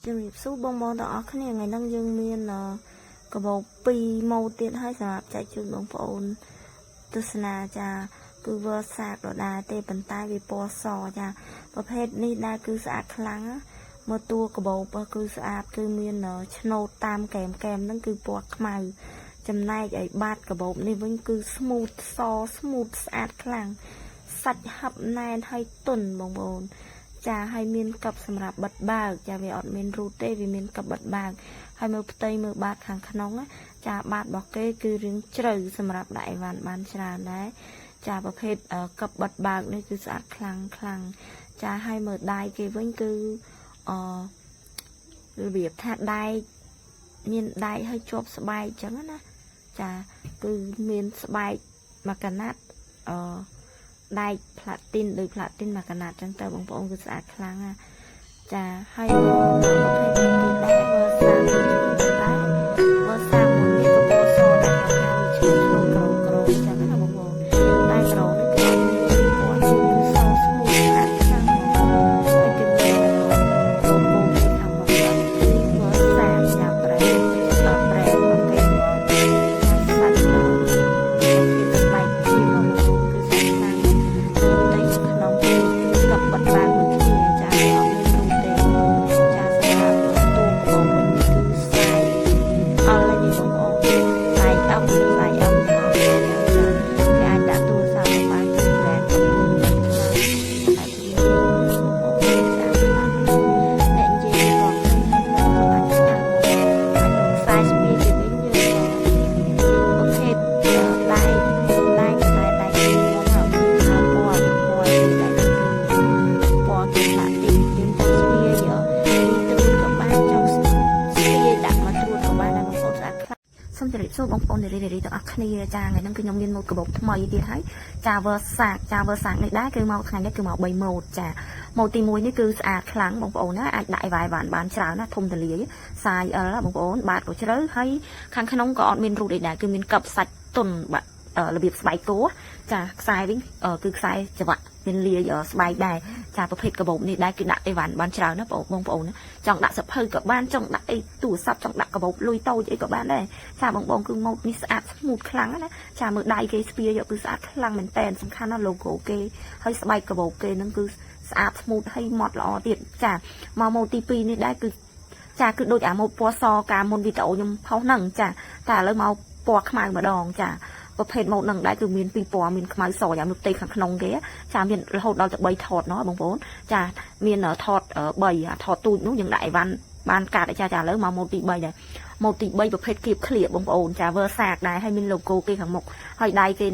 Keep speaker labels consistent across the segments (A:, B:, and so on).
A: ជំរាបសួរបងប្អូនទាំងអស់គ្នាថ្ងៃនេះយើងមានកបោ2ម៉ូទៀតហើយសម្រាប់ចែកជូនបងប្អូនទស្សនាចាគឺវល់សាកដដែលទេប៉ុន្តែវាពណ៌សចាប្រភេទនេះដែរគឺស្អាតខ្លាំងមើលតួកបោគឺស្អាតគឺមានឆ្នោតតាមកែមហ្នឹងគឺពណ៌ខ្មៅចំណែកឲ្យបាតកបោនេះវិញគឺស្មូតសស្មូតស្អាតខ្លាំងសាច់ហាប់ណែនហើយទន់បងប្អូនចាហើយមានកັບសម្រាប់បិទបើកចាវាអត់មានរូតទេវាមានកັບបិទបើកហើយមើលផ្ទៃមើលបាតខាងក្នុងចាបាតរបស់គេគឺរឿងជ្រៅសម្រាប់ដាក់អីវ៉ាន់បានច្រើនដែរចាប្រភេទកັបបិទបើកនេះគឺស្អាតខ្លាំងចាហើយមើលដៃគេវិញគឺរបៀបថាដែកមានដែកហើយជាប់ស្បែកអញ្ចឹងណាចាគឺមានស្បែកមួយកណាត់ដែកផ្លាទីនដោយផ្លាទីនមួយកណាត់អញ្ចឹងទៅបងប្អូនគឺស្អាតខ្លាំងណាចាហើយប្រភេទនេះគឺដែរវើសាវើសាមួយនេះក៏ពណ៌សដែរហើយឈើឈ្មោះក្រអញ្ចឹងណាបងប្អូនតែក្រនេះគឺពណ៌គឺសស្មូតស្អាតខ្លាំងហើយគឺមានលោហ្គោខាងមុខវើសាយ៉ាប្រែប្រែរបស់គេសាច់ស្បែកជាមកគឺស្អាតខ្លាំងតែក្នុងកັបបាត់បានមួយគ្នាចាអត់មានរូបទេចាសម្រាប់តួកបវិញគឺស្អាតអល់នេះបងប្អូនស្អាតអប់មកគេអាចដាក់ទូរស័ព្ទបានគឺ brand គឺអាចនិយាយរាប់ឃើញហើយអាចខ្សែស្ពាយជាវិញយើងប្រភេទដៃតែមកហើយពណ៌គឺដាក់គឺពណ៌គឺដាក់ទីយើងចង់ស្ពាយទីត្រួតក៏បានចង់ស្ពាយដាក់មកត្រួតក៏បានដែរបងប្អូនស្អាតខ្លាំងសូមជម្រាបសួរបងប្អូននារីទាំងអស់គ្នាចាថ្ងៃនេះគឺខ្ញុំមានម៉ូតកាបូបថ្មីទៀតហើយចាវើសាកនេះដែរគឺមកថ្ងៃនេះគឺមក3ម៉ូតចាម៉ូតទី1នេះគឺស្អាតខ្លាំងបងប្អូនណាអាចដាក់ឲ្យវាយបានច្រើនណាធំទលាយសាយអិលបងប្អូនបាតក៏ជ្រៅហើយខាងក្នុងក៏អត់មានរូតអីដែរគឺមានកັບសាច់ទន់បាក់របៀបស្បែកគោចាខ្សែវិញគឺខ្សែច្រវាក់មានលាយស្បែកដែរចាប្រភេទកាបូបនេះដែរគឺដាក់អីវ៉ាន់បានច្រើនណាបងប្អូនណាចង់ដាក់សភៅក៏បានចង់ដាក់អីទូរស័ព្ទចង់ដាក់កាបូបលុយតូចអីក៏បានដែរចាបងគឺម៉ូតនេះស្អាតស្មូតខ្លាំងណាចាមើលដៃគេស្ពាយគឺស្អាតខ្លាំងមែនតែនសំខាន់ណា logo គេហើយស្បែកកាបូបគេហ្នឹងគឺស្អាតស្មូតហើយម៉ត់ល្អទៀតចាមកម៉ូតទី2នេះដែរគឺចាគឺដូចអាម៉ូតពណ៌សកាលមុនវីដេអូខ្ញុំផុសហ្នឹងចាតែឥឡូវមកពណ៌ខ្មៅម្ដងចាប្រភេទម៉ូតនឹងដែរគឺមានពីរពណ៌មានខ្មៅសយ៉ាងនៅផ្ទៃខាងក្នុងគេចាមានរហូតដល់ទៅ3ថតណោះបងប្អូនចាមានថត3ថតទូចនោះយើងដាក់អីវ៉ាន់បានកាត់ចាឥឡូវមកម៉ូតទី3ដែរម៉ូតទី3ប្រភេទគៀបឃ្លៀបបងប្អូនចាវើសាកដែរហើយមាន logo គេខាងមុខហើយដៃគេ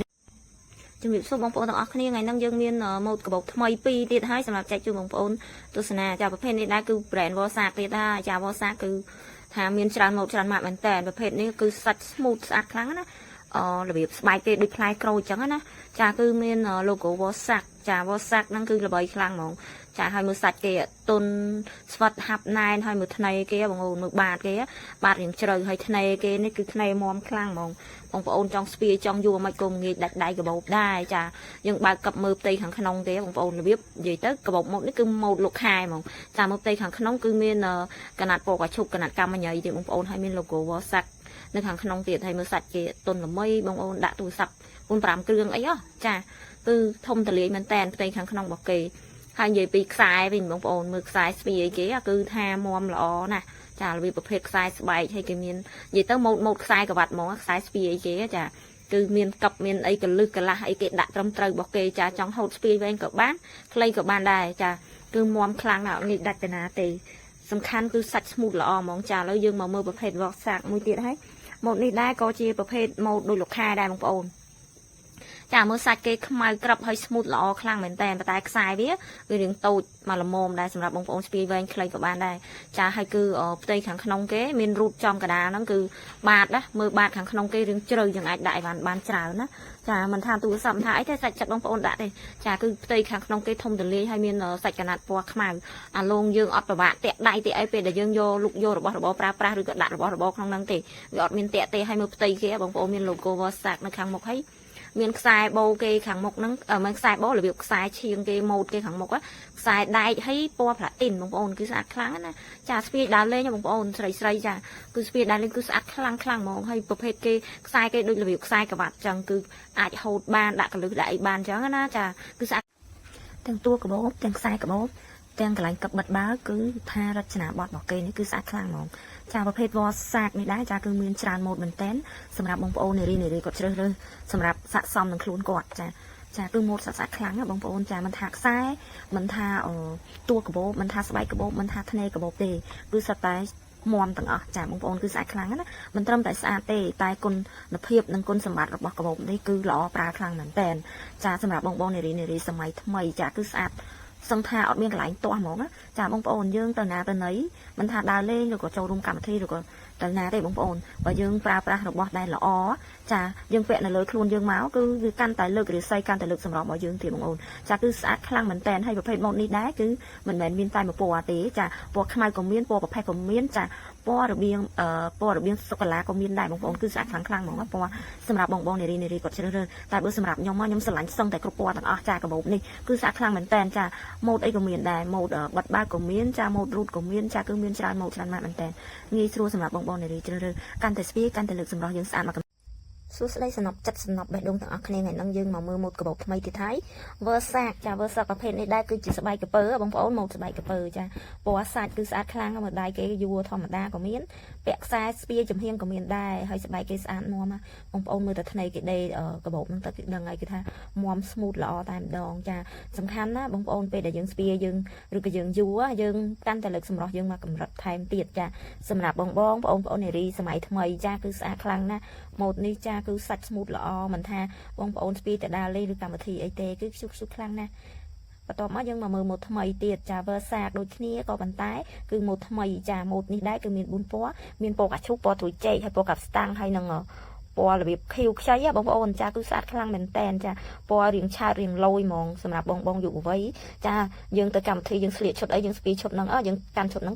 A: ជំរាបសួរបងប្អូនទាំងអស់គ្នាថ្ងៃនេះយើងមានម៉ូតកាបូបថ្មី2ទៀតហើយសម្រាប់ចែកជូនបងប្អូនទស្សនាចាប្រភេទនេះដែរគឺ brand វ៉សាកទៀតហើយចាវ៉សាកគឺថាមានច្រើនម៉ូតច្រើនម៉ាកមែនតើប្រភេទនេះគឺសាច់ smooth ស្អាតខ្លាំងណារបៀបស្បែកគេដូចផ្លែក្រូចអញ្ចឹងណាចាគឺមាន logo វ៉សាកចាវ៉សាកហ្នឹងគឺល្បីខ្លាំងហ្មងចាហើយមើលសាច់គេទុនស្វិតហាប់ណែនហើយមើលថ្នេរគេបងប្អូនមើលបាតគេបាតរៀងជ្រៅហើយថ្នេរគេនេះគឺថ្នេរមាំខ្លាំងហ្មងបងប្អូនចង់ស្ពាយចង់យួរមិនក៏ងាយដាច់ដៃកាបូបដែរចាយើងបើកកັບមើលផ្ទៃខាងក្នុងគេបងប្អូនរបៀបនិយាយទៅកាបូបម៉ូតនេះគឺម៉ូតលោកខែហ្មងចាមើលផ្ទៃខាងក្នុងគឺមានកណាត់ពណ៌កាឈុកកណាត់កម្មញ៉ៃទេបងប្អូនហើយមាន logo វ៉សាកនៅខាងក្នុងទៀតហើយមើលសាច់គេទុនល្មីបងប្អូនដាក់ទូរស័ព្ទ4-5គ្រឿងអីចាគឺធំទលាយមែនតែនផ្ទៃខាងក្នុងរបស់គេហើយនិយាយពីខ្សែវិញបងប្អូនមើលខ្សែស្ពាយគេគឺថាមាំល្អណាស់ចារបៀបប្រភេទខ្សែស្បែកហើយគេមាននិយាយទៅម៉ូតខ្សែក្រវ៉ាត់ហ្មងខ្សែស្ពាយគេចាគឺមានកັບមានអីកលឹះកលាស់អីគេដាក់ត្រឹមត្រូវរបស់គេចាចង់ហូតស្ពាយវែងក៏បានខ្លីក៏បានដែរចាគឺមាំខ្លាំងណាស់អត់ងាយដាច់ទៅណាទេសំខាន់គឺសាច់ស្មូតល្អហ្មងចាឥឡូវយើងមកមើលប្រភេទវ៉សាកមួយទៀតហើយម៉ូតនេះដែរក៏ជាប្រភេទម៉ូតដូចលោកខែដែរបងប្អូនចាមើលសាច់គេខ្មៅក្របហើយស្មូតល្អខ្លាំងមែនតែតែខ្សែវារៀងតូចមកល្មមដែរសម្រាប់បងប្អូនស្ពាយវែងខ្លីក៏បានដែរចាហើយគឺផ្ទៃខាងក្នុងគេមានរូតចំកដាលហ្នឹងគឺបាតណាមើលបាតខាងក្នុងគេរៀងជ្រៅយើងអាចដាក់ឲ្យបានច្រើនណាចាមិនថាទូរស័ព្ទថាអីទេសាច់ចិត្តបងប្អូនដាក់ទេចាគឺផ្ទៃខាងក្នុងគេធំទលាយហើយមានសាច់កណាត់ពណ៌ខ្មៅអាលងយើងអត់ប្របាក់តាក់ដៃទេអីពេលដែលយើងយករបស់របរប្រើប្រាស់ឬក៏ដាក់របស់របរក្នុងហ្នឹងទេវាអត់មានតាក់ទេហើយមើលផ្ទៃគេបងប្អូនមាន logo វ៉សាកនៅខាងមុខហើយ មានខ្សែបូគេខាងមុខហ្នឹងមិនខ្សែបូរបៀបខ្សែឈៀងគេម៉ូតគេខាងមុខខ្សែដែកហើយពណ៌ផ្លាទីនបងប្អូនគឺស្អាតខ្លាំងណាចាស្ពាយដើរលេងបងប្អូនស្រីចាគឺស្ពាយដើរលេងគឺស្អាតខ្លាំងហ្មងហើយប្រភេទគេខ្សែគេដូចរបៀបខ្សែក្បាត់ចឹងគឺអាចហូតបានដាក់កលឹះដាក់អីបានចឹងណាចាគឺស្អាតទាំងតួកាបូបទាំងខ្សែកាបូបទាំងកន្លែងកឹបបិទបាវគឺថារចនាបថរបស់គេនេះគឺស្អាតខ្លាំងហ្មងចាប្រភេទវ៉សាកនេះដែរចាគឺមានច្រើនម៉ូតមែនតែនសម្រាប់បងប្អូននារីគាត់ជ្រើសរើសសម្រាប់ស័ក្តិសមនឹងខ្លួនគាត់ចាគឺម៉ូតស្អាតខ្លាំងណាបងប្អូនចាមិនថាខ្សែមិនថាតួកាបូបមិនថាស្បែកកាបូបមិនថាធ្នេកាបូបទេគឺសុទ្ធតែមាំទាំងអស់ចាបងប្អូនគឺស្អាតខ្លាំងណាមិនត្រឹមតែស្អាតទេតែគុណភាពនិងគុណសម្បត្តិរបស់កាបូបនេះគឺល្អប្រើខ្លាំងមែនតែនចាសម្រាប់បងប្អូននារីសម័យថ្មីចាគឺស្អាតសង្ថាអត់មានកន្លែងទាស់ហ្មងណាចាបងប្អូនយើងទៅណាទៅណីមិនថាដើរលេងឬក៏ចូលរួមកម្មវិធីឬក៏ទៅណាទេបងប្អូនបើយើងប្រើប្រាស់របស់ដែលល្អចាយើងពាក់នៅលើខ្លួនយើងមកគឺវាកាន់តែលើករាសីកាន់តែលើកសម្រស់របស់យើងទៀតបងប្អូនចាគឺស្អាតខ្លាំងមែនតែនហើយប្រភេទម៉ូតនេះដែរគឺមិនមែនមានតែមួយពណ៌ទេចាពណ៌ខ្មៅក៏មានពណ៌ប្រផេះក៏មានចាពណ៌របៀងសូកូឡាក៏មានដែរបងប្អូនគឺស្អាតខ្លាំងហ្មងពណ៌សម្រាប់បងប្អូននារីគាត់ជ្រើសរើសតែបើសម្រាប់ខ្ញុំស្រឡាញ់សឹងតែគ្រប់ពណ៌ទាំងអស់ចាកាបូបនេះគឺស្អាតខ្លាំងមែនតែនចាម៉ូតអីក៏មានដែរម៉ូតបិទបាវក៏មានចាម៉ូតរូតក៏មានចាគឺមានច្រើនម៉ូតច្រើនម៉ាត់មែនតែនងាយស្រួលសម្រាប់បងប្អូននារីជ្រើសរើសកាន់តែស្ពាយកាន់តែលើកសម្រស់យើងស្អាតមកសួស្តីសំណប់ចិត្តសំណប់បេះដូងទាំងអស់គ្នាថ្ងៃហ្នឹងយើងមកមើលម៉ូតកាបូបថ្មីទៀតហើយ Versace ចា Versace ប្រភេទនេះដែរគឺជាស្បែកកពើបងប្អូនម៉ូតស្បែកកពើចាពណ៌សាច់គឺស្អាតខ្លាំងមើលដៃគេយួរធម្មតាក៏មានពាក់ខ្សែស្ពាយចំហៀងក៏មានដែរហើយស្បែកគេស្អាតមាំបងប្អូនមើលតែថ្នេរគេដេកាបូបហ្នឹងទៅគេដឹងហើយគេថាមាំ smooth ល្អតែម្ដងចាសំខាន់ណាបងប្អូនពេលដែលយើងស្ពាយយើងឬក៏យើងយួរយើងកាន់តែលើកសម្រស់យើងមកកម្រិតថែមទៀតចាសម្រាប់បងប្អូននារីសម័យថ្មីចាគឺស្អាតខ្លាំងណាស់ម៉ូតនេះចាគឺសាច់ smooth ល្អមិនថាបងប្អូនស្ពាយតែដើរលេងឬកម្មវិធីអីទេគឺខ្ជុះខ្លាំងណាស់បន្ទាប់មកយើងមកមើលម៉ូតថ្មីទៀតចា Versace ដូចគ្នាក៏ប៉ុន្តែគឺម៉ូតថ្មីចាម៉ូតនេះដែរគឺមាន4ពណ៌មានពណ៌កាឈូពណ៌ត្រួយចេកហើយពណ៌កាប់ស្តាំងហើយនឹងពណ៌របៀបខៀវខ្ចីបងប្អូនចាគឺស្អាតខ្លាំងមែនតែនចាពណ៌រៀងឆើតរៀងលយហ្មងសម្រាប់បងយុវវ័យចាយើងទៅកម្មវិធីយើងស្លៀកឈុតអីយើងស្ពាយឈុតហ្នឹងយើងកាន់ឈុតហ្នឹង